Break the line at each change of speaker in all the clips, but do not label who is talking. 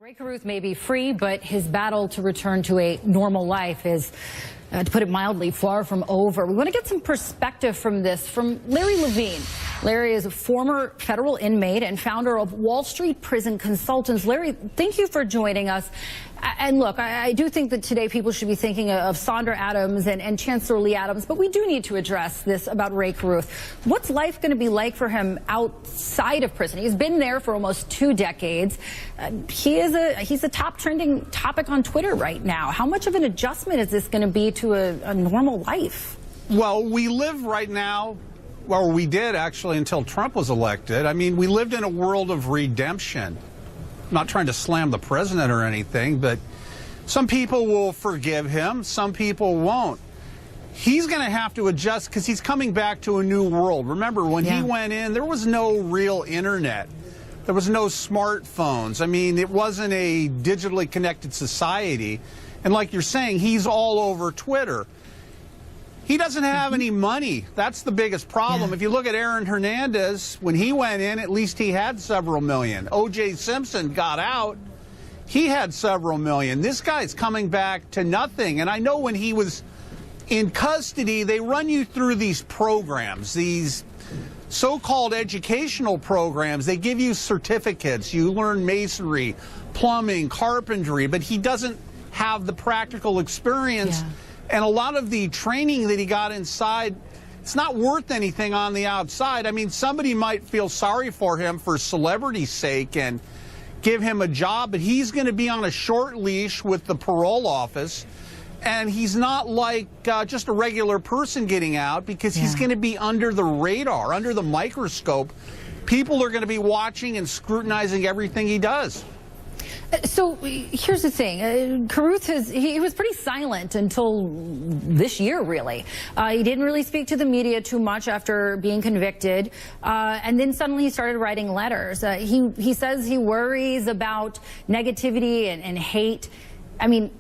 Rae Carruth may be free, but his battle to return to a normal life is, to put it mildly, far from over. We want to get some perspective from this from Larry Levine. Larry is a former federal inmate and founder of Wall Street Prison Consultants. Larry, thank you for joining us. And look, I do think that today people should be thinking of Sandra Adams and Chancellor Lee Adams, but we do need to address this about Rae Carruth. What's life going to be like for him outside of prison? He's been there for almost 2 decades. He's a top trending topic on Twitter right now. How much of an adjustment is this going to be to a normal life?
Well, we live right now, well, we did actually until Trump was elected. I mean, we lived in a world of redemption. I'm not trying to slam the president or anything, but some people will forgive him, some people won't. He's going to have to adjust because he's coming back to a new world. Remember, when he went in, there was no real internet. There was no smartphones. I mean, it wasn't a digitally connected society. And like you're saying, he's all over Twitter. He doesn't have any money. That's the biggest problem. If you look at Aaron Hernandez, when he went in, at least he had several million. O.J. Simpson got out. He had several million. This guy's coming back to nothing. And I know when he was in custody, they run you through these programs, these so-called educational programs. They give you certificates. You learn masonry, plumbing, carpentry, but he doesn't have the practical experience. And a lot of the training that he got inside, it's not worth anything on the outside. I mean, somebody might feel sorry for him for celebrity's sake and give him a job, but he's going to be on a short leash with the parole office. And he's not like just a regular person getting out because he's going to be under the radar, under the microscope. People are going to be watching and scrutinizing everything he does.
So here's the thing. Carruth he was pretty silent until this year, really. He didn't really speak to the media too much after being convicted. And then suddenly he started writing letters. He says he worries about negativity and hate. I mean,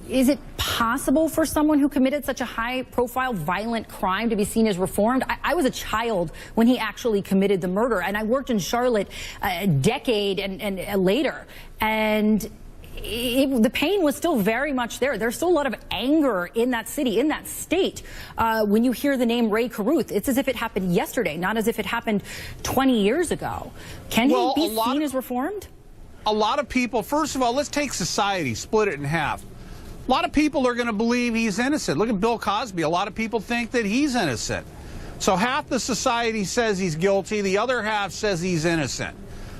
is it possible for someone who committed such a high-profile, violent crime to be seen as reformed? I was a child when he actually committed the murder, and I worked in Charlotte a decade and later, and the pain was still very much there. There's still a lot of anger in that city, in that state. When you hear the name Rae Carruth, it's as if it happened yesterday, not as if it happened 20 years ago. Can he be seen as reformed?
A lot of people, first of all, let's take society, split it in half. A lot of people are going to believe he's innocent. Look at Bill Cosby. A lot of people think that he's innocent. So half the society says he's guilty, the other half says he's innocent.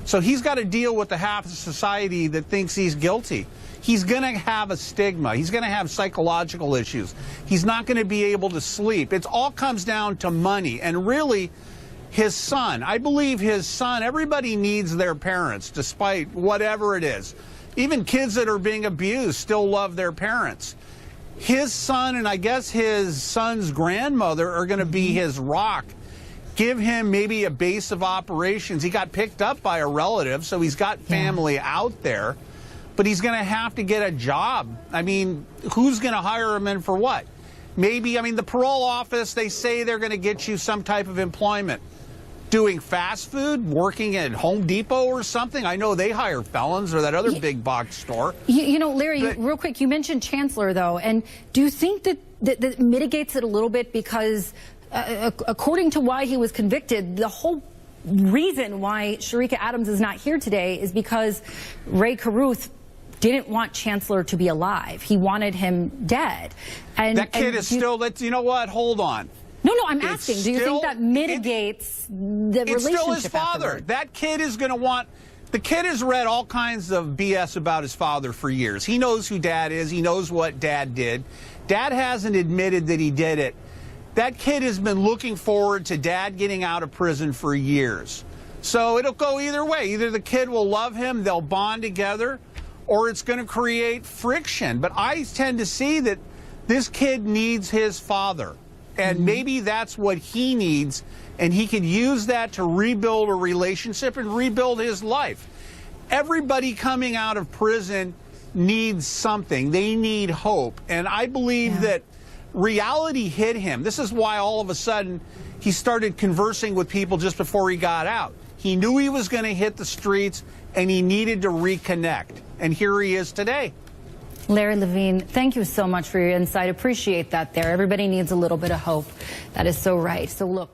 So he's got to deal with the half of society that thinks he's guilty. He's going to have a stigma. He's going to have psychological issues. He's not going to be able to sleep. It all comes down to money. And really, his son, I believe his son, everybody needs their parents, despite whatever it is. Even kids that are being abused still love their parents. His son, and I guess his son's grandmother, are going to be his rock. Give him maybe a base of operations. He got picked up by a relative, so he's got family out there. But he's going to have to get a job. I mean, who's going to hire him in for what? Maybe, I mean, the parole office, they say they're going to get you some type of employment. Doing fast food, working at Home Depot or something. I know they hire felons, or that other big box store.
You know, Larry, real quick, you mentioned Chancellor, though, and do you think that mitigates it a little bit? Because according to why he was convicted, the whole reason why Sharika Adams is not here today is because Rae Carruth didn't want Chancellor to be alive. He wanted him dead. And
that kid is still, you know what, hold on.
No, I'm asking, do you think that mitigates the relationship?
It's still his father.
Afterward?
That kid is going to want... The kid has read all kinds of BS about his father for years. He knows who Dad is. He knows what Dad did. Dad hasn't admitted that he did it. That kid has been looking forward to Dad getting out of prison for years. So it'll go either way. Either the kid will love him, they'll bond together, or it's going to create friction. But I tend to see that this kid needs his father. And maybe that's what he needs, and he could use that to rebuild a relationship and rebuild his life. Everybody coming out of prison needs something. They need hope. And I believe that reality hit him. This is why all of a sudden he started conversing with people just before he got out. He knew he was going to hit the streets, and he needed to reconnect. and here he is today.
Larry Levine, thank you so much for your insight. Appreciate that there. Everybody needs a little bit of hope. That is so right. So look.